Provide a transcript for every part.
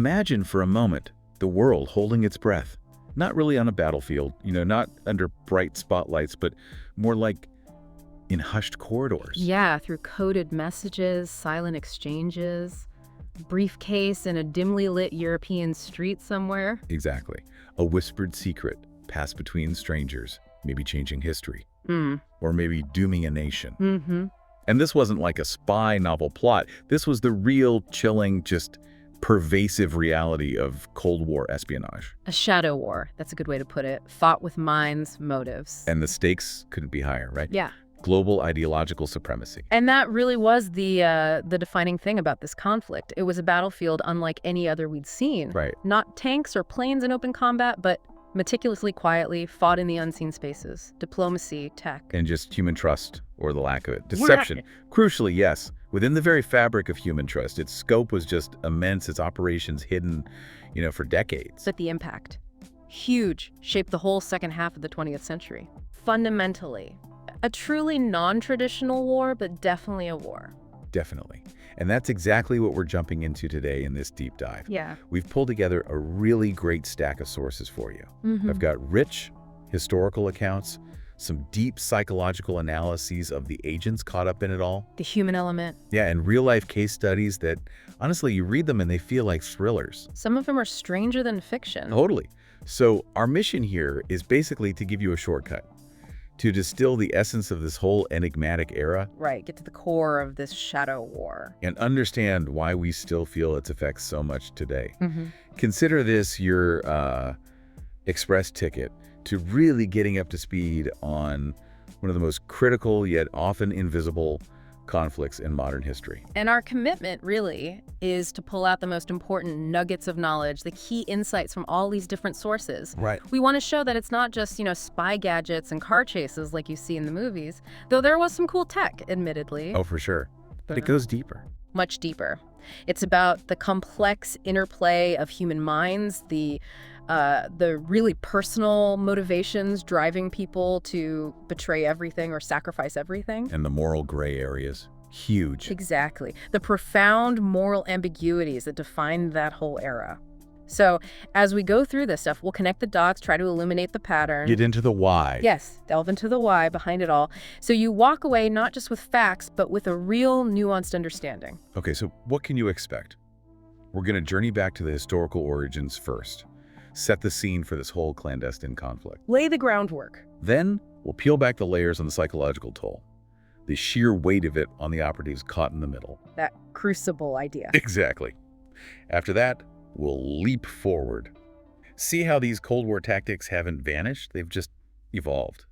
imagine for a moment the world holding its breath. Not really on a battlefield, not under bright spotlights, but more like in hushed corridors. Yeah, through coded messages, silent exchanges, briefcase in a dimly lit European street somewhere. Exactly. A whispered secret passed between strangers, maybe changing history. Or maybe dooming a nation. Mm-hmm. And this wasn't like a spy novel plot. This was the real, chilling, just pervasive reality of Cold War espionage. A shadow war, that's a good way to put it. Fought with minds, motives. And the stakes couldn't be higher, right? Yeah. Global ideological supremacy. And that really was the defining thing about this conflict. It was a battlefield unlike any other we'd seen. Right. Not tanks or planes in open combat, but meticulously, quietly, fought in the unseen spaces. Diplomacy, tech. And just human trust, or the lack of it. Deception. Crucially, yes. Within the very fabric of human trust, its scope was just immense, its operations hidden, for decades. But the impact, huge, shaped the whole second half of the 20th century. Fundamentally, a truly non-traditional war, but definitely a war. Definitely. And that's exactly what we're jumping into today in this deep dive. Yeah. We've pulled together a really great stack of sources for you. I've got rich historical accounts, some deep psychological analyses of the agents caught up in it all. The human element. Yeah, and real-life case studies that, honestly, you read them and they feel like thrillers. Some of them are stranger than fiction. Totally. So our mission here is basically to give you a shortcut, to distill the essence of this whole enigmatic era. Right, get to the core of this shadow war. And understand why we still feel its effects so much today. Consider this your express ticket to really getting up to speed on one of the most critical yet often invisible conflicts in modern history. And our commitment, really, is to pull out the most important nuggets of knowledge, the key insights from all these different sources. Right. We want to show that it's not just, spy gadgets and car chases like you see in the movies, though there was some cool tech, admittedly. Oh, for sure. But it goes deeper. Much deeper. It's about the complex interplay of human minds, the really personal motivations driving people to betray everything or sacrifice everything. And the moral gray areas. Huge. Exactly. The profound moral ambiguities that define that whole era. So as we go through this stuff, we'll connect the dots, try to illuminate the pattern. Get into the why. Yes, delve into the why behind it all. So you walk away not just with facts, but with a real nuanced understanding. Okay, so what can you expect? We're going to journey back to the historical origins first. Set the scene for this whole clandestine conflict. Lay the groundwork. Then we'll peel back the layers on the psychological toll. The sheer weight of it on the operatives caught in the middle. That crucible idea. Exactly. After that, we'll leap forward. See how these Cold War tactics haven't vanished? They've just evolved,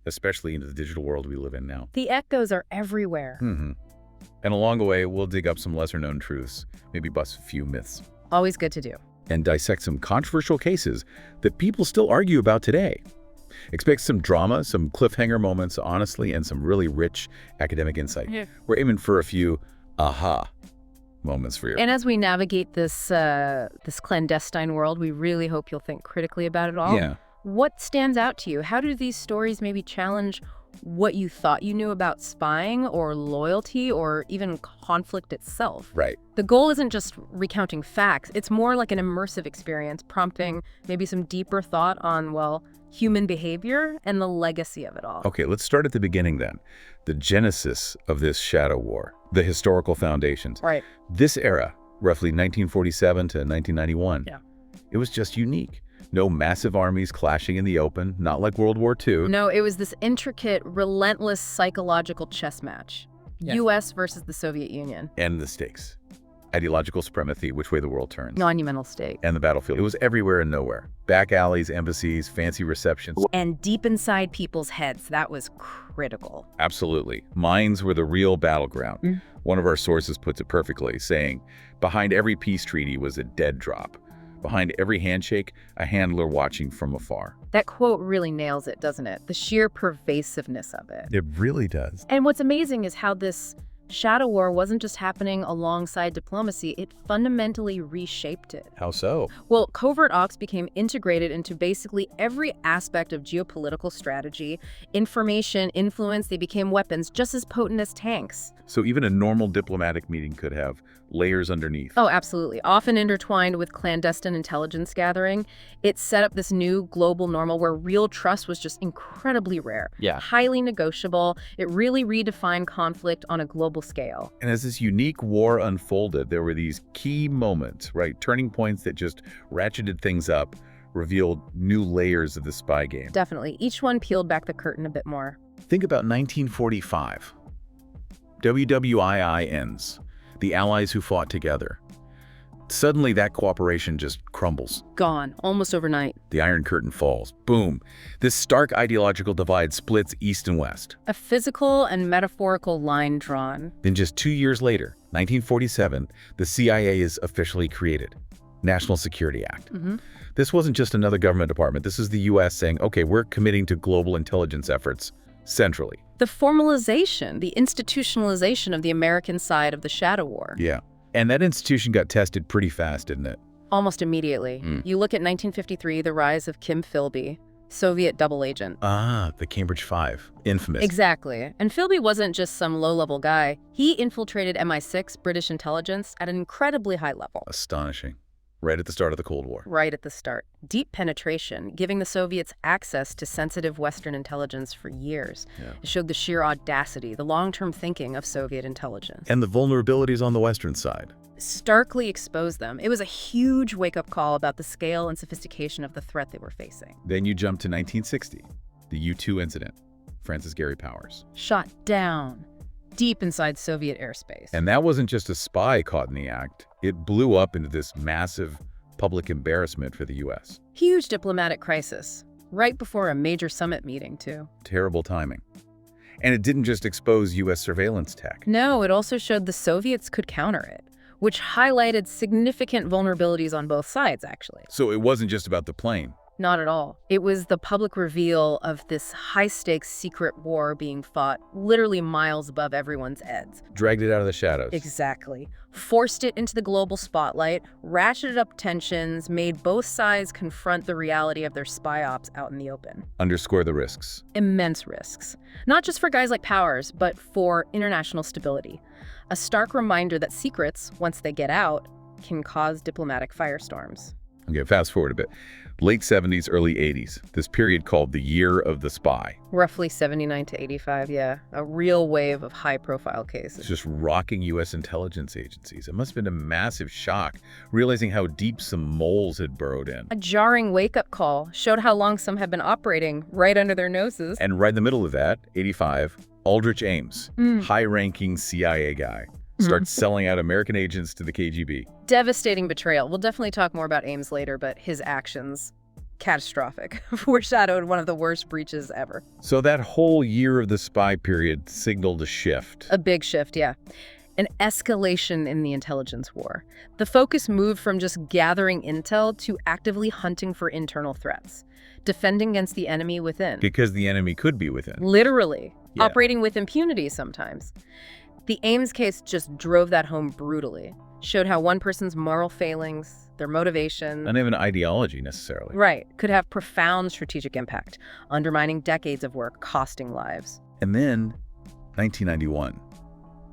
especially into the digital world we live in now. The echoes are everywhere. And along the way, we'll dig up some lesser-known truths, maybe bust a few myths. Always good to do. And dissect some controversial cases that people still argue about today. Expect some drama, some cliffhanger moments, honestly, and some really rich academic insight. Yeah. We're aiming for a few aha moments for you. And as we navigate this clandestine world, we really hope you'll think critically about it all. Yeah. What stands out to you? How do these stories maybe challenge what you thought you knew about spying or loyalty or even conflict itself? Right. The goal isn't just recounting facts. It's more like an immersive experience, prompting maybe some deeper thought on, human behavior and the legacy of it all. Okay, let's start at the beginning then. The genesis of this shadow war, the historical foundations. Right. This era, roughly 1947 to 1991, it was just unique. No massive armies clashing in the open, not like World War II. No, it was this intricate, relentless psychological chess match. Yes. U.S. versus the Soviet Union. And the stakes. Ideological supremacy, which way the world turns. Monumental stake. And the battlefield. It was everywhere and nowhere. Back alleys, embassies, fancy receptions. And deep inside people's heads, that was critical. Absolutely. Minds were the real battleground. One of our sources puts it perfectly, saying, behind every peace treaty was a dead drop. Behind every handshake, a handler watching from afar. That quote really nails it, doesn't it? The sheer pervasiveness of it. It really does. And what's amazing is how this Shadow war wasn't just happening alongside diplomacy, it fundamentally reshaped it. How so? Well, covert ops became integrated into basically every aspect of geopolitical strategy. Information, influence, they became weapons just as potent as tanks. So even a normal diplomatic meeting could have layers underneath. Oh, absolutely. Often intertwined with clandestine intelligence gathering, it set up this new global normal where real trust was just incredibly rare. Yeah. Highly negotiable. It really redefined conflict on a global scale. And as this unique war unfolded, there were these key moments, right? Turning points that just ratcheted things up, revealed new layers of the spy game. Definitely. Each one peeled back the curtain a bit more. Think about 1945. WWII ends. The Allies who fought together. Suddenly, that cooperation just crumbles. Gone. Almost overnight. The Iron Curtain falls. Boom. This stark ideological divide splits East and West. A physical and metaphorical line drawn. Then just 2 years later, 1947, the CIA is officially created. National Security Act. This wasn't just another government department. This is the U.S. saying, okay, we're committing to global intelligence efforts centrally. The formalization, the institutionalization of the American side of the shadow war. Yeah. And that institution got tested pretty fast, didn't it? Almost immediately. You look at 1953, the rise of Kim Philby, Soviet double agent. Ah, the Cambridge Five. Infamous. Exactly. And Philby wasn't just some low-level guy. He infiltrated MI6, British intelligence, at an incredibly high level. Astonishing. Right at the start of the Cold War. Right at the start. Deep penetration, giving the Soviets access to sensitive Western intelligence for years. Yeah. It showed the sheer audacity, the long-term thinking of Soviet intelligence. And the vulnerabilities on the Western side. Starkly exposed them. It was a huge wake-up call about the scale and sophistication of the threat they were facing. Then you jump to 1960, the U-2 incident. Francis Gary Powers. Shot down, deep inside Soviet airspace. And that wasn't just a spy caught in the act. It blew up into this massive public embarrassment for the U.S. Huge diplomatic crisis, right before a major summit meeting, too. Terrible timing. And it didn't just expose U.S. surveillance tech. No, it also showed the Soviets could counter it, which highlighted significant vulnerabilities on both sides, actually. So it wasn't just about the plane. Not at all. It was the public reveal of this high-stakes secret war being fought literally miles above everyone's heads. Dragged it out of the shadows. Exactly. Forced it into the global spotlight, ratcheted up tensions, made both sides confront the reality of their spy ops out in the open. Underscore the risks. Immense risks. Not just for guys like Powers, but for international stability. A stark reminder that secrets, once they get out, can cause diplomatic firestorms. Okay, fast forward a bit. Late 70s, early 80s, this period called the Year of the Spy. Roughly 79 to 85, yeah. A real wave of high-profile cases. It's just rocking U.S. intelligence agencies. It must have been a massive shock, realizing how deep some moles had burrowed in. A jarring wake-up call showed how long some had been operating right under their noses. And right in the middle of that, 85, Aldrich Ames, high-ranking CIA guy, starts selling out American agents to the KGB. Devastating betrayal. We'll definitely talk more about Ames later, but his actions, catastrophic, foreshadowed one of the worst breaches ever. So that whole Year of the Spy period signaled a shift. A big shift, yeah. An escalation in the intelligence war. The focus moved from just gathering intel to actively hunting for internal threats, defending against the enemy within. Because the enemy could be within. Literally. Yeah. Operating with impunity sometimes. The Ames case just drove that home brutally. Showed how one person's moral failings, their motivation... Not even ideology, necessarily. Right. Could have profound strategic impact, undermining decades of work, costing lives. And then, 1991,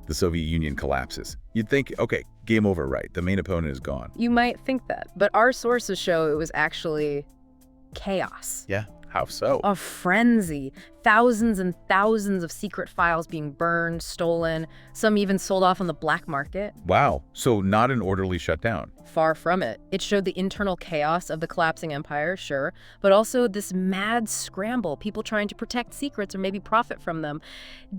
the Soviet Union collapses. You'd think, okay, game over, right? The main opponent is gone. You might think that, but our sources show it was actually chaos. Yeah, how so? A frenzy. Thousands and thousands of secret files being burned, stolen, some even sold off on the black market. Wow, so not an orderly shutdown. Far from it. It showed the internal chaos of the collapsing empire, sure, but also this mad scramble, people trying to protect secrets or maybe profit from them.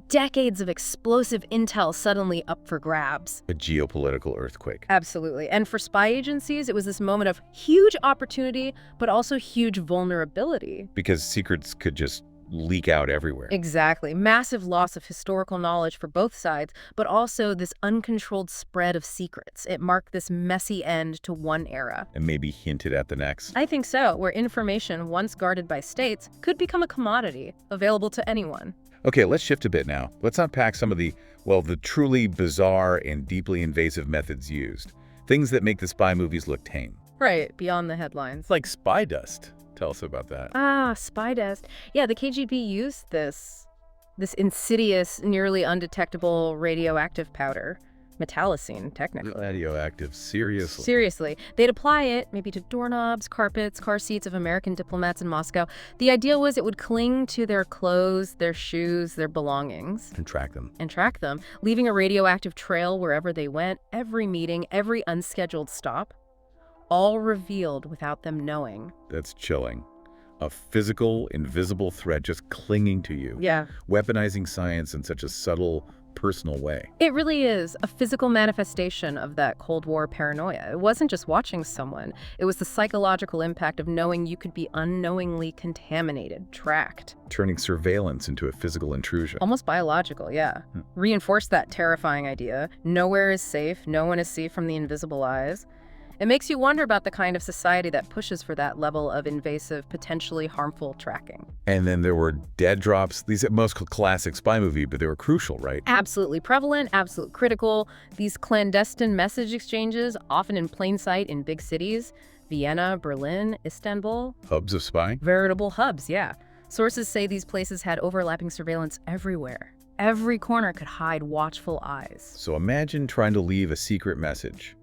Decades of explosive intel suddenly up for grabs. A geopolitical earthquake. Absolutely. And for spy agencies, it was this moment of huge opportunity, but also huge vulnerability. Because secrets could just leak out everywhere. Exactly. Massive loss of historical knowledge for both sides, but also this uncontrolled spread of secrets. It marked this messy end to one era. And maybe hinted at the next. I think so, where information once guarded by states could become a commodity, available to anyone. Okay, let's shift a bit now. Let's unpack some of the truly bizarre and deeply invasive methods used. Things that make the spy movies look tame. Right, beyond the headlines. It's like spy dust. Tell us about that. Ah, spy dust. Yeah, the KGB used this insidious, nearly undetectable radioactive powder. Metallocene, technically. Radioactive, seriously. Seriously. They'd apply it maybe to doorknobs, carpets, car seats of American diplomats in Moscow. The idea was it would cling to their clothes, their shoes, their belongings. And track them. Leaving a radioactive trail wherever they went, every meeting, every unscheduled stop, all revealed without them knowing. That's chilling. A physical, invisible threat just clinging to you. Yeah. Weaponizing science in such a subtle, personal way. It really is a physical manifestation of that Cold War paranoia. It wasn't just watching someone. It was the psychological impact of knowing you could be unknowingly contaminated, tracked. Turning surveillance into a physical intrusion. Almost biological, yeah. Reinforced that terrifying idea. Nowhere is safe. No one is safe from the invisible eyes. It makes you wonder about the kind of society that pushes for that level of invasive, potentially harmful tracking. And then there were dead drops. These are most classic spy movie, but they were crucial, right? Absolutely prevalent, absolutely critical. These clandestine message exchanges, often in plain sight in big cities, Vienna, Berlin, Istanbul. Hubs of spying? Veritable hubs, yeah. Sources say these places had overlapping surveillance everywhere. Every corner could hide watchful eyes. So imagine trying to leave a secret message.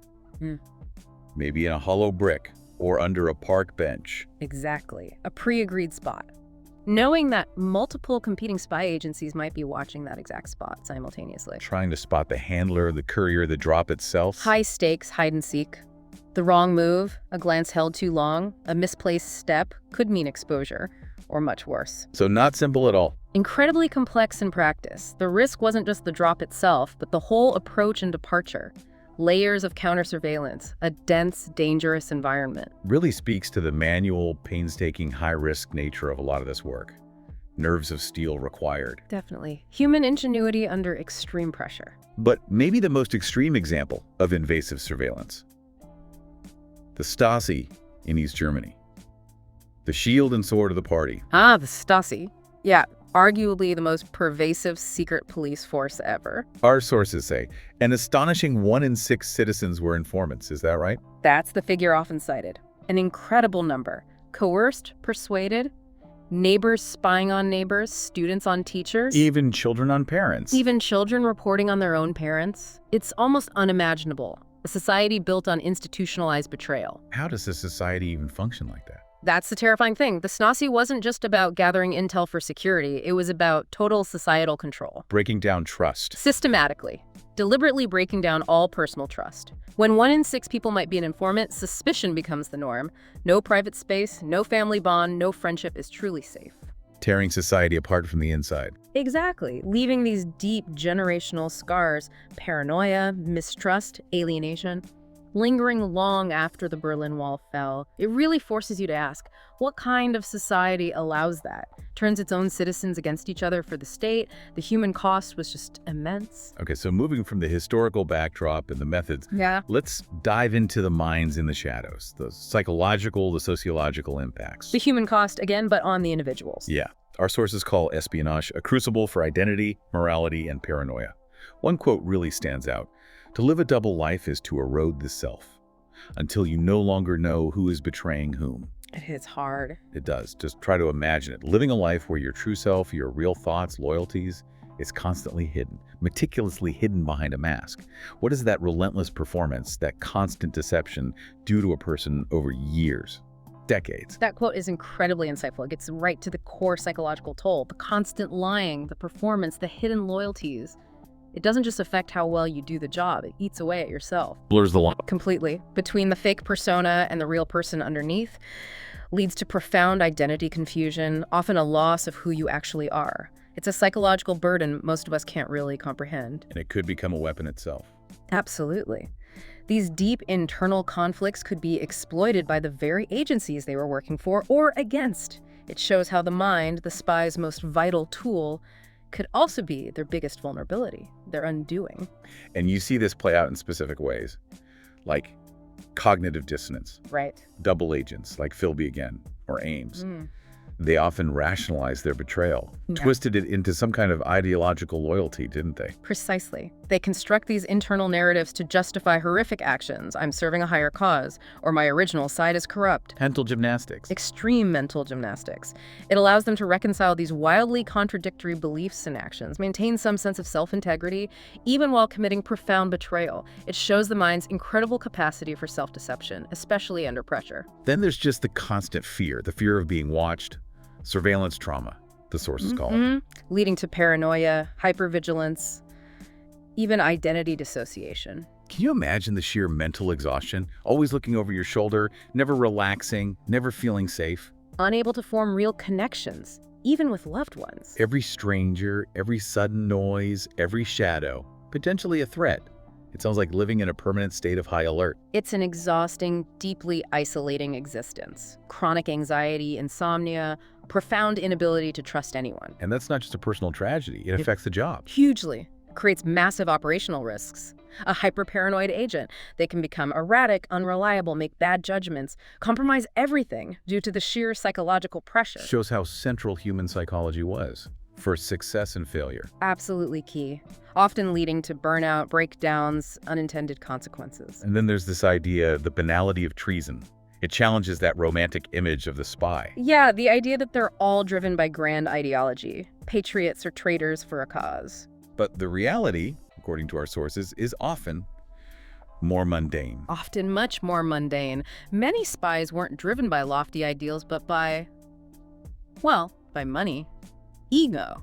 Maybe in a hollow brick or under a park bench. Exactly. A pre-agreed spot. Knowing that multiple competing spy agencies might be watching that exact spot simultaneously. Trying to spot the handler, the courier, the drop itself. High stakes, hide and seek. The wrong move, a glance held too long, a misplaced step could mean exposure, or much worse. So not simple at all. Incredibly complex in practice. The risk wasn't just the drop itself, but the whole approach and departure. Layers of counter-surveillance, a dense, dangerous environment. Really speaks to the manual, painstaking, high-risk nature of a lot of this work. Nerves of steel required. Definitely. Human ingenuity under extreme pressure. But maybe the most extreme example of invasive surveillance. The Stasi in East Germany. The shield and sword of the party. Ah, the Stasi. Yeah, arguably the most pervasive secret police force ever. Our sources say an astonishing 1 in 6 citizens were informants. Is that right? That's the figure often cited. An incredible number. Coerced, persuaded, neighbors spying on neighbors, students on teachers. Even children on parents. Even children reporting on their own parents. It's almost unimaginable. A society built on institutionalized betrayal. How does a society even function like that? That's the terrifying thing. The Stasi wasn't just about gathering intel for security. It was about total societal control. Breaking down trust. Systematically. Deliberately breaking down all personal trust. When 1 in 6 people might be an informant, suspicion becomes the norm. No private space, no family bond, no friendship is truly safe. Tearing society apart from the inside. Exactly. Leaving these deep generational scars, paranoia, mistrust, alienation, lingering long after the Berlin Wall fell. It really forces you to ask, what kind of society allows that? Turns its own citizens against each other for the state? The human cost was just immense. Okay, so moving from the historical backdrop and the methods, let's dive into the minds in the shadows, the psychological, the sociological impacts. The human cost, again, but on the individuals. Yeah. Our sources call espionage a crucible for identity, morality, and paranoia. One quote really stands out. To live a double life is to erode the self, until you no longer know who is betraying whom. It hits hard. It does. Just try to imagine it. Living a life where your true self, your real thoughts, loyalties, is constantly hidden, meticulously hidden behind a mask. What does that relentless performance, that constant deception, do to a person over years, decades? That quote is incredibly insightful. It gets right to the core psychological toll, the constant lying, the performance, the hidden loyalties. It doesn't just affect how well you do the job, it eats away at yourself. Blurs the line. Completely. Between the fake persona and the real person underneath, leads to profound identity confusion, often a loss of who you actually are. It's a psychological burden most of us can't really comprehend. And it could become a weapon itself. Absolutely. These deep internal conflicts could be exploited by the very agencies they were working for or against. It shows how the mind, the spy's most vital tool, could also be their biggest vulnerability, their undoing. And you see this play out in specific ways, like cognitive dissonance. Right. Double agents, like Philby again, or Ames. They often rationalized their betrayal, twisted it into some kind of ideological loyalty, didn't they? Precisely. They construct these internal narratives to justify horrific actions. I'm serving a higher cause, or my original side is corrupt. Mental gymnastics. Extreme mental gymnastics. It allows them to reconcile these wildly contradictory beliefs and actions, maintain some sense of self-integrity, even while committing profound betrayal. It shows the mind's incredible capacity for self-deception, especially under pressure. Then there's just the constant fear, the fear of being watched, surveillance trauma, the sources call it. Leading to paranoia, hypervigilance, even identity dissociation. Can you imagine the sheer mental exhaustion? Always looking over your shoulder, never relaxing, never feeling safe. Unable to form real connections, even with loved ones. Every stranger, every sudden noise, every shadow, potentially a threat. It sounds like living in a permanent state of high alert. It's an exhausting, deeply isolating existence. Chronic anxiety, insomnia, profound inability to trust anyone. And that's not just a personal tragedy. It affects the job. Hugely. Creates massive operational risks. A hyper-paranoid agent. They can become erratic, unreliable, make bad judgments, compromise everything due to the sheer psychological pressure. Shows how central human psychology was for success and failure. Absolutely key. Often leading to burnout, breakdowns, unintended consequences. And then there's this idea, the banality of treason. It challenges that romantic image of the spy. Yeah, the idea that they're all driven by grand ideology. Patriots or traitors for a cause. But the reality, according to our sources, is often more mundane. Often much more mundane. Many spies weren't driven by lofty ideals, but by money, ego,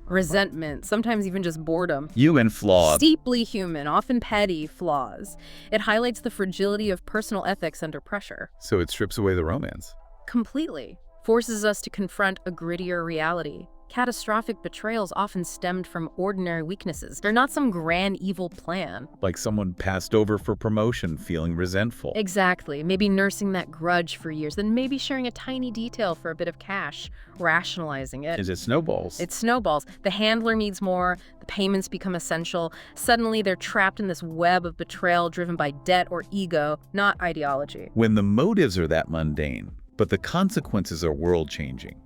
resentment, sometimes even just boredom. Human flawed. Deeply human, often petty flaws. It highlights the fragility of personal ethics under pressure. So it strips away the romance. Completely. Forces us to confront a grittier reality. Catastrophic betrayals often stemmed from ordinary weaknesses. They're not some grand evil plan. Like someone passed over for promotion, feeling resentful. Exactly. Maybe nursing that grudge for years, then maybe sharing a tiny detail for a bit of cash, rationalizing it. Is it snowballs? It snowballs. The handler needs more, the payments become essential. Suddenly they're trapped in this web of betrayal driven by debt or ego, not ideology. When the motives are that mundane, but the consequences are world-changing,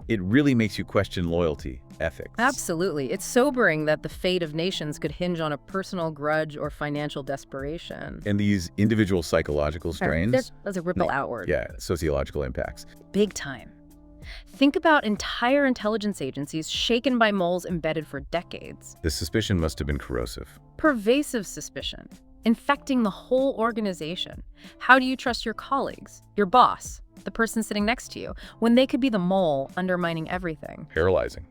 it really makes you question loyalty, ethics. Absolutely. It's sobering that the fate of nations could hinge on a personal grudge or financial desperation. And these individual psychological strains. There's a ripple outward. Yeah, sociological impacts. Big time. Think about entire intelligence agencies shaken by moles embedded for decades. The suspicion must have been corrosive. Pervasive suspicion, infecting the whole organization. How do you trust your colleagues, your boss, the person sitting next to you, when they could be the mole undermining everything? Paralyzing.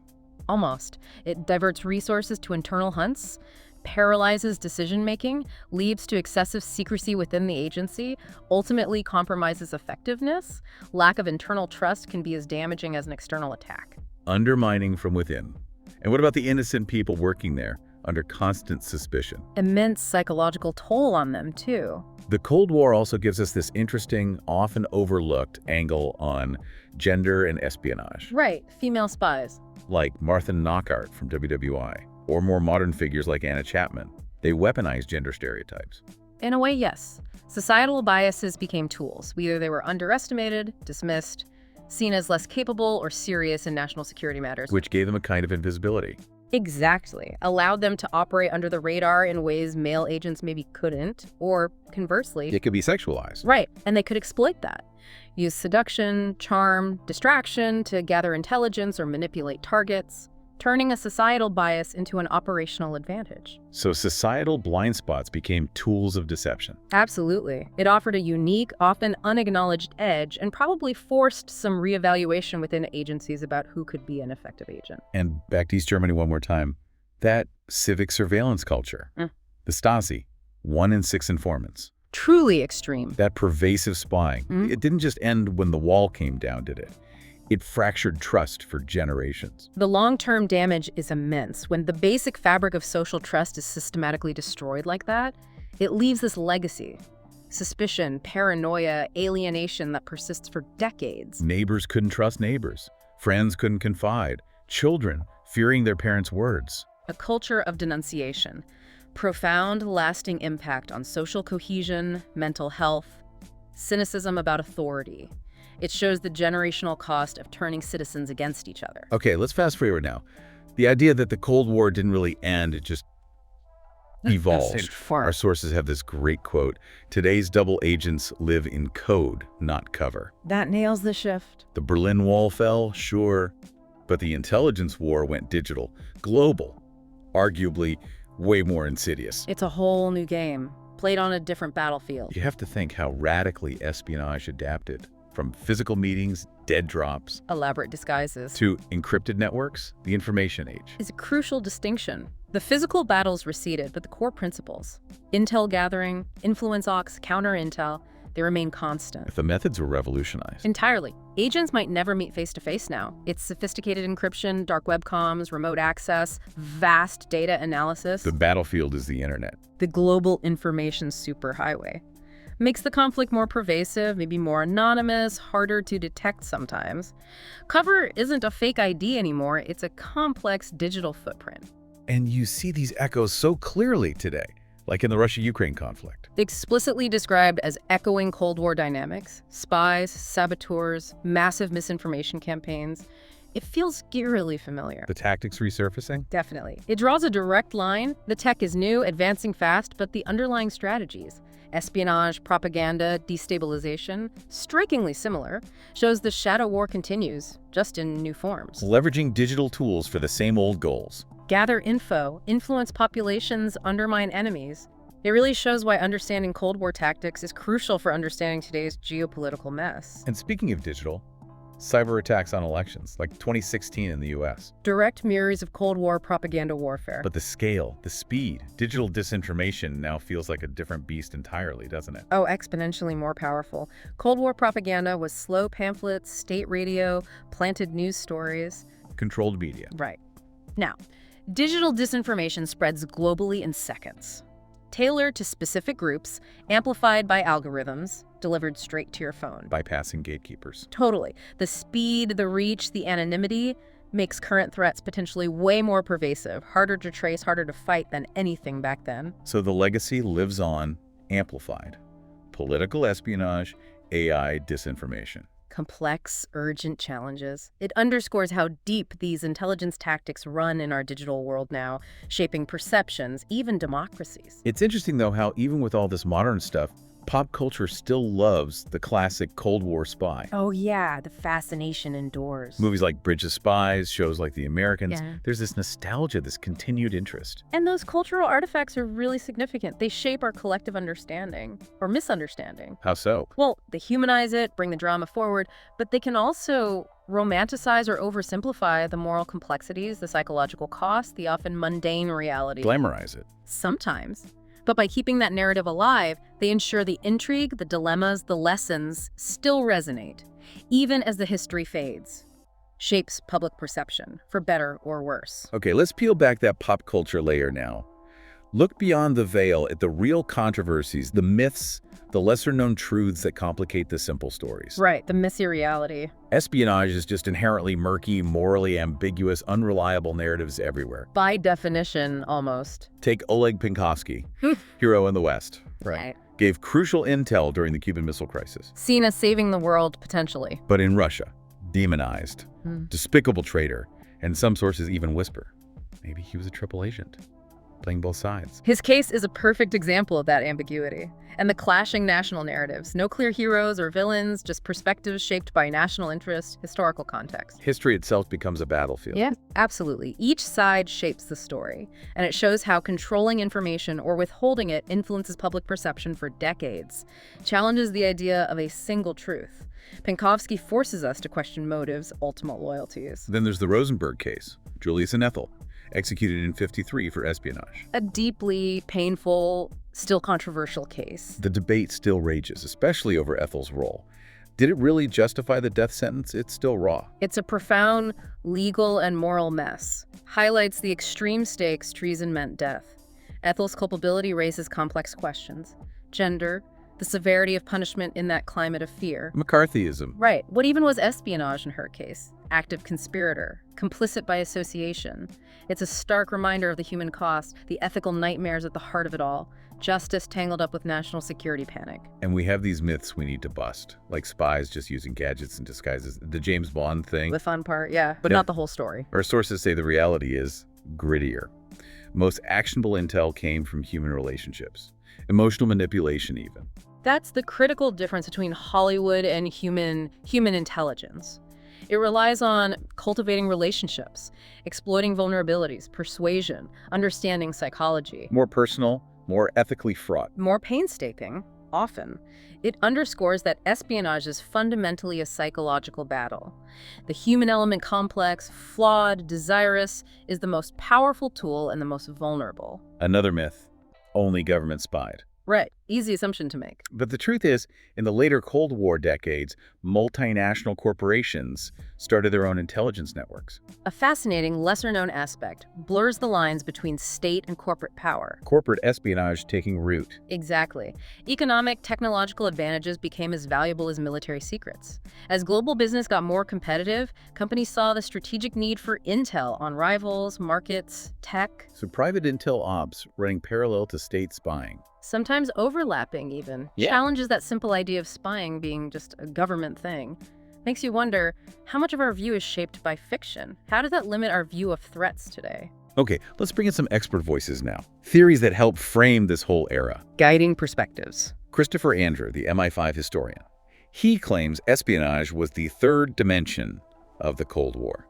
Almost. It diverts resources to internal hunts, paralyzes decision-making, leads to excessive secrecy within the agency, ultimately compromises effectiveness. Lack of internal trust can be as damaging as an external attack. Undermining from within. And what about the innocent people working there under constant suspicion? Immense psychological toll on them, too. The Cold War also gives us this interesting, often overlooked angle on gender and espionage. Right, female spies. Like Martha Knockart from WWI, or more modern figures like Anna Chapman. They weaponize gender stereotypes. In a way, yes. Societal biases became tools. Either they were underestimated, dismissed, seen as less capable or serious in national security matters. Which gave them a kind of invisibility. Exactly. Allowed them to operate under the radar in ways male agents maybe couldn't, or conversely. It could be sexualized. Right, and they could exploit that. Use seduction, charm, distraction to gather intelligence or manipulate targets, turning a societal bias into an operational advantage. So societal blind spots became tools of deception. Absolutely. It offered a unique, often unacknowledged edge and probably forced some reevaluation within agencies about who could be an effective agent. And back to East Germany one more time, that civic surveillance culture, the Stasi, 1 in 6 informants. Truly extreme. That pervasive spying. It didn't just end when the wall came down, did it? It fractured trust for generations. The long-term damage is immense. When the basic fabric of social trust is systematically destroyed like that, it leaves this legacy. Suspicion, paranoia, alienation that persists for decades. Neighbors couldn't trust neighbors. Friends couldn't confide. Children fearing their parents' words. A culture of denunciation. Profound, lasting impact on social cohesion, mental health, cynicism about authority. It shows the generational cost of turning citizens against each other. Okay, let's fast forward now. The idea that the Cold War didn't really end, it just evolved. Our sources have this great quote: "Today's double agents live in code, not cover." That nails the shift. The Berlin Wall fell, sure, but the intelligence war went digital, global, arguably way more insidious. It's a whole new game, played on a different battlefield. You have to think how radically espionage adapted. From physical meetings, dead drops, Elaborate disguises. to encrypted networks, the information age. Is a crucial distinction. The physical battles receded, but the core principles, intel gathering, influence ops, counter-intel, they remain constant. If the methods were revolutionized. Entirely. Agents might never meet face-to-face now. It's sophisticated encryption, dark web comms, remote access, vast data analysis. The battlefield is the internet. The global information superhighway. Makes the conflict more pervasive, maybe more anonymous, harder to detect sometimes. Cover isn't a fake ID anymore, it's a complex digital footprint. And you see these echoes so clearly today, like in the Russia-Ukraine conflict. Explicitly described as echoing Cold War dynamics, spies, saboteurs, massive misinformation campaigns. It feels eerily familiar. The tactics resurfacing? Definitely. It draws a direct line. The tech is new, advancing fast, but the underlying strategies, espionage, propaganda, destabilization, strikingly similar, shows the shadow war continues, just in new forms. Leveraging digital tools for the same old goals. Gather info, influence populations, undermine enemies. It really shows why understanding Cold War tactics is crucial for understanding today's geopolitical mess. And speaking of digital, cyber attacks on elections, like 2016 in the US. Direct mirrors of Cold War propaganda warfare. But the scale, the speed, digital disinformation now feels like a different beast entirely, doesn't it? Oh, exponentially more powerful. Cold War propaganda was slow pamphlets, state radio, planted news stories. Controlled media. Right. Now, digital disinformation spreads globally in seconds. Tailored to specific groups, amplified by algorithms, delivered straight to your phone. Bypassing gatekeepers. Totally. The speed, the reach, the anonymity makes current threats potentially way more pervasive, harder to trace, harder to fight than anything back then. So the legacy lives on, amplified. Political espionage, AI disinformation. Complex, urgent challenges. It underscores how deep these intelligence tactics run in our digital world now, shaping perceptions, even democracies. It's interesting, though, how even with all this modern stuff, pop culture still loves the classic Cold War spy. Oh yeah, the fascination endures. Movies like Bridge of Spies, shows like The Americans, Yeah. there's this nostalgia, this continued interest. And those cultural artifacts are really significant. They shape our collective understanding, or misunderstanding. How so? Well, they humanize it, bring the drama forward, but they can also romanticize or oversimplify the moral complexities, the psychological cost, the often mundane reality. Glamorize it. Sometimes. But by keeping that narrative alive, they ensure the intrigue, the dilemmas, the lessons still resonate, even as the history fades. Shapes public perception, for better or worse. Okay, let's peel back that pop culture layer now. Look beyond the veil at the real controversies, the myths, the lesser-known truths that complicate the simple stories. Right, the messy reality. Espionage is just inherently murky, morally ambiguous, unreliable narratives everywhere. By definition, almost. Take Oleg Penkovsky, hero in the West. Right. Gave crucial intel during the Cuban Missile Crisis. Seen as saving the world, potentially. But in Russia, demonized, despicable traitor, and some sources even whisper, maybe he was a triple agent, playing both sides. His case is a perfect example of that ambiguity. And the clashing national narratives. No clear heroes or villains, just perspectives shaped by national interest, historical context. History itself becomes a battlefield. Yeah, absolutely. Each side shapes the story, and it shows how controlling information or withholding it influences public perception for decades, challenges the idea of a single truth. Penkovsky forces us to question motives, ultimate loyalties. Then there's the Rosenberg Case, Julius and Ethel, executed in '53 for espionage. A deeply painful, still controversial case. The debate still rages, especially over Ethel's role. Did it really justify the death sentence? It's still raw. It's a profound legal and moral mess. Highlights the extreme stakes treason meant death. Ethel's culpability raises complex questions. Gender, The severity of punishment in that climate of fear. McCarthyism. Right. What even was espionage in her case? Active conspirator, complicit by association. It's a stark reminder of the human cost, the ethical nightmares at the heart of it all. Justice tangled up with national security panic. And we have these myths we need to bust, like spies just using gadgets and disguises. The James Bond thing. The fun part, yeah, but Yep. not the whole story. Our sources say the reality is grittier. Most actionable intel came from human relationships. Emotional manipulation even. That's the critical difference between Hollywood and human intelligence. It relies on cultivating relationships, exploiting vulnerabilities, persuasion, understanding psychology. More personal, more ethically fraught. More painstaking, often. It underscores that espionage is fundamentally a psychological battle. The human element complex, flawed, desirous, is the most powerful tool and the most vulnerable. Another myth, only government spied. Right, easy assumption to make. But the truth is, in the later Cold War decades, multinational corporations started their own intelligence networks. A fascinating, lesser-known aspect blurs the lines between state and corporate power. Corporate espionage taking root. Exactly. Economic, technological advantages became as valuable as military secrets. As global business got more competitive, companies saw the strategic need for intel on rivals, markets, tech. So private intel ops running parallel to state spying. Sometimes overlapping even. Yeah. Challenges that simple idea of spying being just a government thing. Makes you wonder, how much of our view is shaped by fiction? How does that limit our view of threats today? Okay, let's bring in some expert voices now. Theories that help frame this whole era. Guiding perspectives. Christopher Andrew, the MI5 historian. He claims espionage was the third dimension of the Cold War,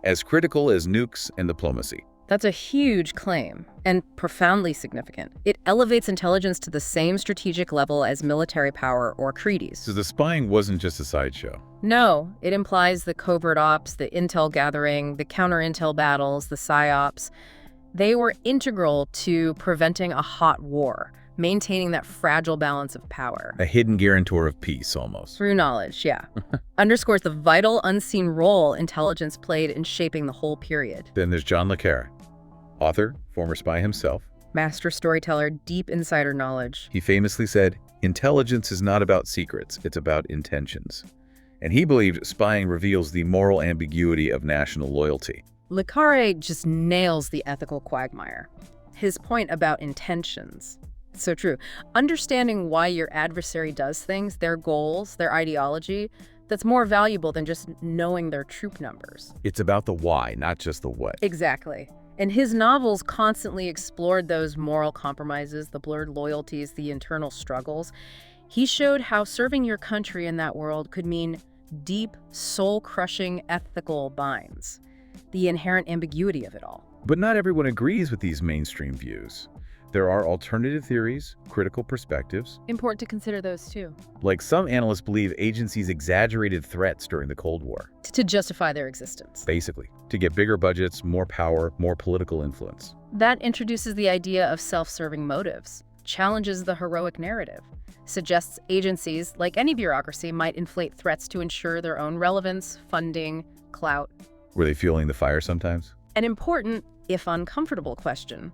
as critical as nukes and diplomacy. That's a huge claim, and profoundly significant. It elevates intelligence to the same strategic level as military power or treaties. So the spying wasn't just a sideshow. No, it implies the covert ops, the intel gathering, the counter-intel battles, the psyops. They were integral to preventing a hot war, maintaining that fragile balance of power. A hidden guarantor of peace, almost. Through knowledge, yeah. Underscores the vital, unseen role intelligence played in shaping the whole period. Then there's John le Carre, author, former spy himself. Master storyteller, deep insider knowledge. He famously said, "Intelligence is not about secrets, it's about intentions." And he believed spying reveals the moral ambiguity of national loyalty. Le Carre just nails the ethical quagmire. His point about intentions. It's so true. Understanding why your adversary does things, their goals, their ideology, that's more valuable than just knowing their troop numbers. It's about the why, not just the what. Exactly. And his novels constantly explored those moral compromises, the blurred loyalties, the internal struggles. He showed how serving your country in that world could mean deep, soul-crushing ethical binds. The inherent ambiguity of it all. But not everyone agrees with these mainstream views. There are alternative theories, critical perspectives. Important to consider those too. Like some analysts believe agencies exaggerated threats during the Cold War. To justify their existence. Basically, to get bigger budgets, more power, more political influence. That introduces the idea of self-serving motives, challenges the heroic narrative, suggests agencies, like any bureaucracy, might inflate threats to ensure their own relevance, funding, clout. Were they fueling the fire sometimes? An important, if uncomfortable, question.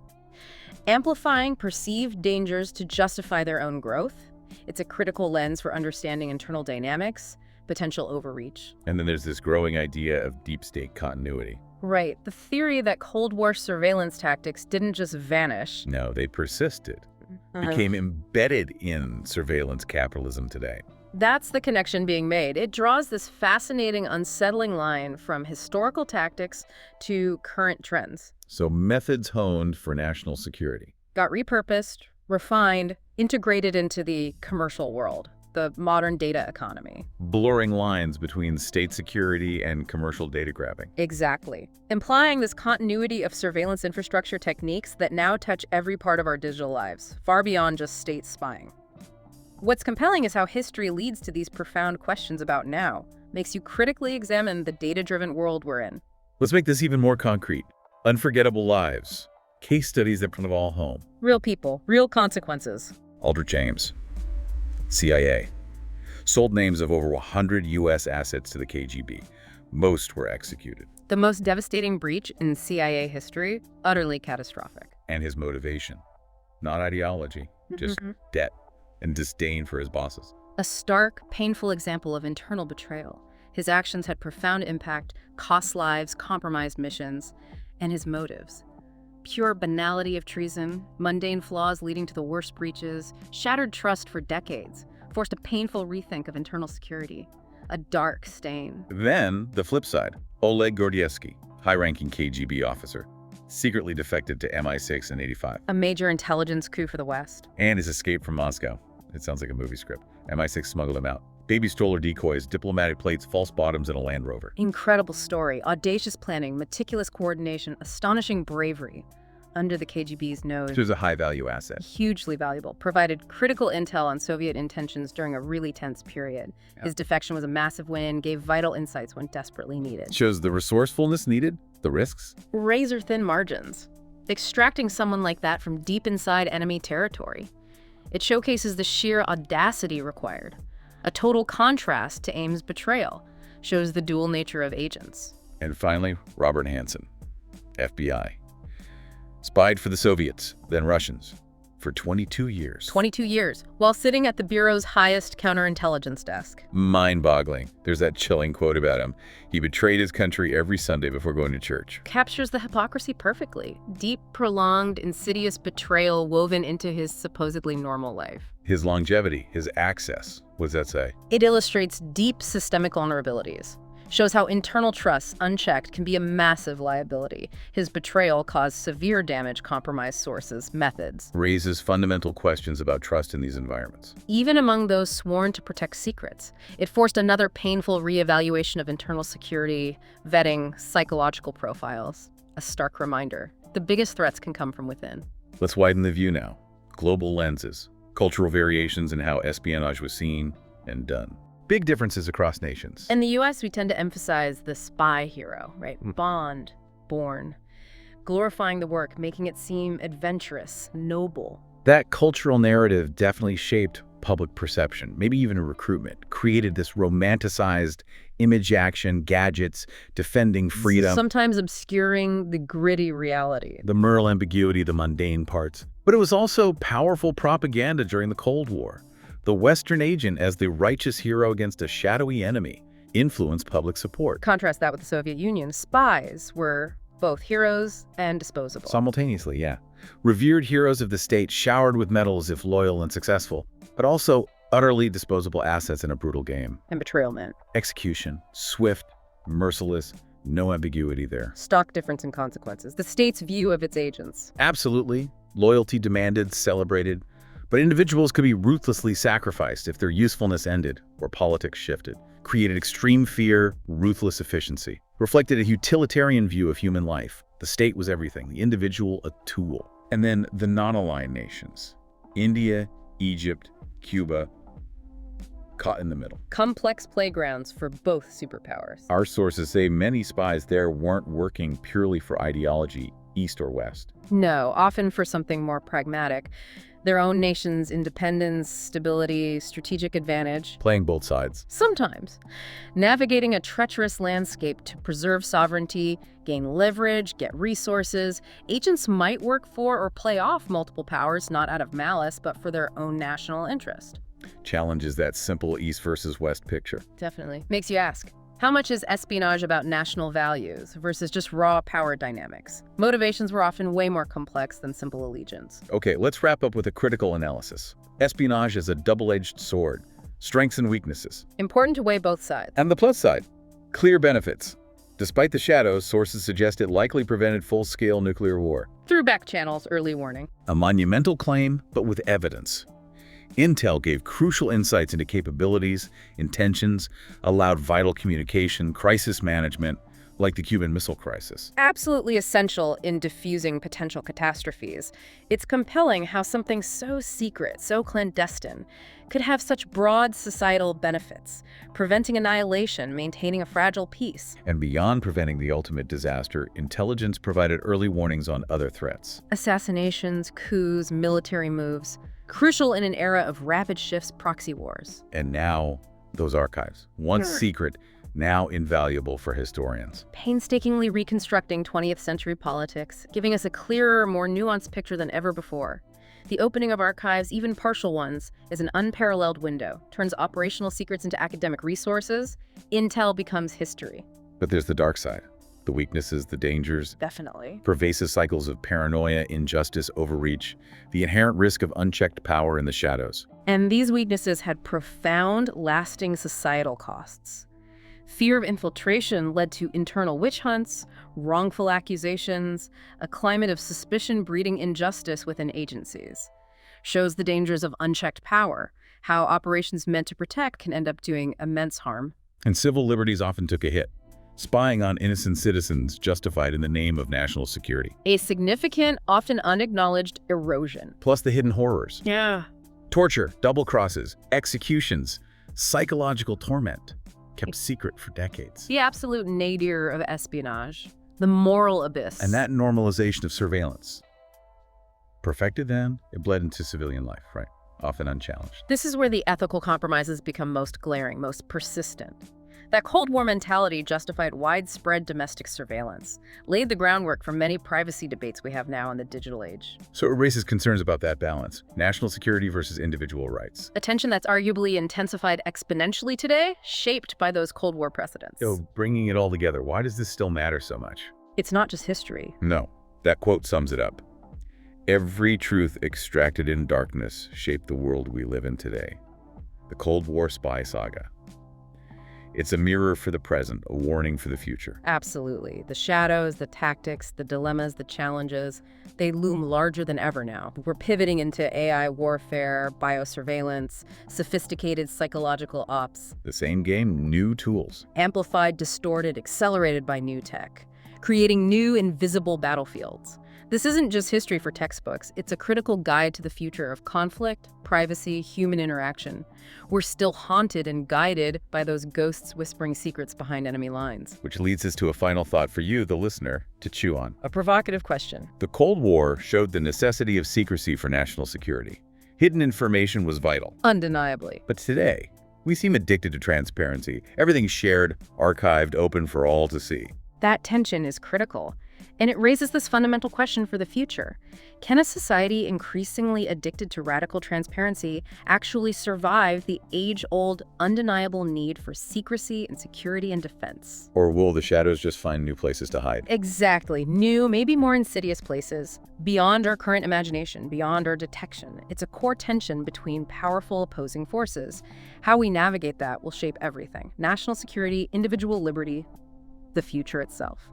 Amplifying perceived dangers to justify their own growth. It's a critical lens for understanding internal dynamics, potential overreach. And then there's this growing idea of deep state continuity. Right, the theory that Cold War surveillance tactics didn't just vanish. No, they persisted. Became embedded in surveillance capitalism today. That's the connection being made. It draws this fascinating, unsettling line from historical tactics to current trends. So methods honed for national security. Got repurposed, refined, integrated into the commercial world, the modern data economy. Blurring lines between state security and commercial data grabbing. Exactly. Implying this continuity of surveillance infrastructure techniques that now touch every part of our digital lives, far beyond just state spying. What's compelling is how history leads to these profound questions about now, makes you critically examine the data-driven world we're in. Let's make this even more concrete. Unforgettable lives. Case studies that bring it all home. Real people, real consequences. Aldrich Ames, CIA. Sold names of over 100 U.S. assets to the KGB. Most were executed. The most devastating breach in CIA history, utterly catastrophic. And his motivation. Not ideology, just debt. and disdain for his bosses. A stark, painful example of internal betrayal. His actions had profound impact, cost lives, compromised missions, and his motives. Pure banality of treason, mundane flaws leading to the worst breaches, shattered trust for decades, forced a painful rethink of internal security. A dark stain. Then, the flip side, Oleg Gordeski, high-ranking KGB officer, secretly defected to MI6 in '85. A major intelligence coup for the West. And his escape from Moscow. It sounds like a movie script. MI6 smuggled him out. Baby stroller decoys, diplomatic plates, false bottoms, and a Land Rover. Incredible story, audacious planning, meticulous coordination, astonishing bravery. Under the KGB's nose. This was a high-value asset. Hugely valuable. Provided critical intel on Soviet intentions during a really tense period. Yeah. His defection was a massive win, gave vital insights when desperately needed. Shows the resourcefulness needed, the risks. Razor-thin margins. Extracting someone like that from deep inside enemy territory. It showcases the sheer audacity required. A total contrast to Ames' betrayal. Shows the dual nature of agents. And finally, Robert Hansen, FBI. Spied for the Soviets, then Russians, for 22 years. 22 years, while sitting at the Bureau's highest counterintelligence desk. Mind-boggling. There's that chilling quote about him. He betrayed his country every Sunday before going to church. Captures the hypocrisy perfectly. Deep, prolonged, insidious betrayal woven into his supposedly normal life. His longevity, his access. What does that say? It illustrates deep systemic vulnerabilities. Shows how internal trust, unchecked, can be a massive liability. His betrayal caused severe damage, compromised sources, methods. Raises fundamental questions about trust in these environments. Even among those sworn to protect secrets, it forced another painful reevaluation of internal security, vetting, psychological profiles. A stark reminder. The biggest threats can come from within. Let's widen the view now. Global lenses, cultural variations in how espionage was seen and done. Big differences across nations. In the US, we tend to emphasize the spy hero, right? Bond, Bourne, glorifying the work, making it seem adventurous, noble. That cultural narrative definitely shaped public perception, maybe even recruitment, created this romanticized image action, gadgets, defending freedom. Sometimes obscuring the gritty reality. The moral ambiguity, the mundane parts. But it was also powerful propaganda during the Cold War. The Western agent as the righteous hero against a shadowy enemy influenced public support. Contrast that with the Soviet Union. Spies were both heroes and disposable. Simultaneously, yeah. Revered heroes of the state showered with medals if loyal and successful, but also utterly disposable assets in a brutal game. And betrayal meant Execution, swift, merciless, no ambiguity there. stark difference in consequences. The state's view of its agents. Absolutely. Loyalty demanded, celebrated. But individuals could be ruthlessly sacrificed if their usefulness ended or politics shifted. Created extreme fear, ruthless efficiency. Reflected a utilitarian view of human life. The state was everything, the individual a tool. And then the non-aligned nations. India, Egypt, Cuba, caught in the middle. Complex playgrounds for both superpowers. Our sources say many spies there weren't working purely for ideology, east or west. No, often for something more pragmatic. Their own nation's independence, stability, strategic advantage. Playing both sides. Sometimes. Navigating a treacherous landscape to preserve sovereignty, gain leverage, get resources. Agents might work for or play off multiple powers, not out of malice, but for their own national interest. Challenges that simple east versus west picture. Definitely. Makes you ask, how much is espionage about national values versus just raw power dynamics? Motivations were often way more complex than simple allegiance. Okay, let's wrap up with a critical analysis. Espionage is a double-edged sword. Strengths and weaknesses. Important to weigh both sides. And the plus side, clear benefits. Despite the shadows, sources suggest it likely prevented full-scale nuclear war. Through back channels, early warning. A monumental claim, but with evidence. Intel gave crucial insights into capabilities, intentions, allowed vital communication, crisis management, like the Cuban Missile Crisis. Absolutely essential in diffusing potential catastrophes. It's compelling how something so secret, so clandestine, could have such broad societal benefits, preventing annihilation, maintaining a fragile peace. And beyond preventing the ultimate disaster, intelligence provided early warnings on other threats. Assassinations, coups, military moves. Crucial in an era of rapid shifts, proxy wars. And now, those archives, once secret, now invaluable for historians. Painstakingly reconstructing 20th century politics, giving us a clearer, more nuanced picture than ever before. The opening of archives, even partial ones, is an unparalleled window, turns operational secrets into academic resources. Intel becomes history. But there's the dark side. The weaknesses, the dangers, Definitely. pervasive cycles of paranoia, injustice, overreach, the inherent risk of unchecked power in the shadows. And these weaknesses had profound, lasting societal costs. Fear of infiltration led to internal witch hunts, wrongful accusations, a climate of suspicion breeding injustice within agencies. Shows the dangers of unchecked power, how operations meant to protect can end up doing immense harm. And civil liberties often took a hit. Spying on innocent citizens justified in the name of national security. A significant, often unacknowledged erosion. Plus the hidden horrors. Yeah. Torture, double crosses, executions, psychological torment, kept secret for decades. The absolute nadir of espionage. The moral abyss. And that normalization of surveillance. Perfected then, it bled into civilian life, right? Often unchallenged. This is where the ethical compromises become most glaring, most persistent. That Cold War mentality justified widespread domestic surveillance, laid the groundwork for many privacy debates we have now in the digital age. So it raises concerns about that balance, national security versus individual rights. A tension that's arguably intensified exponentially today, shaped by those Cold War precedents. So bringing it all together, why does this still matter so much? It's not just history. No, that quote sums it up. Every truth extracted in darkness shaped the world we live in today. The Cold War spy saga. It's a mirror for the present, a warning for the future. Absolutely. The shadows, the tactics, the dilemmas, the challenges, they loom larger than ever now. We're pivoting into AI warfare, biosurveillance, sophisticated psychological ops. The same game, new tools. Amplified, distorted, accelerated by new tech, creating new invisible battlefields. This isn't just history for textbooks. It's a critical guide to the future of conflict, privacy, human interaction. We're still haunted and guided by those ghosts whispering secrets behind enemy lines. Which leads us to a final thought for you, the listener, to chew on. A provocative question. The Cold War showed the necessity of secrecy for national security. Hidden information was vital. Undeniably. But today, we seem addicted to transparency. Everything's shared, archived, open for all to see. That tension is critical. And it raises this fundamental question for the future. Can a society increasingly addicted to radical transparency actually survive the age-old, undeniable need for secrecy and security and defense? Or will the shadows just find new places to hide? Exactly. New, maybe more insidious places, beyond our current imagination, beyond our detection. It's a core tension between powerful opposing forces. How we navigate that will shape everything. National security, individual liberty, the future itself.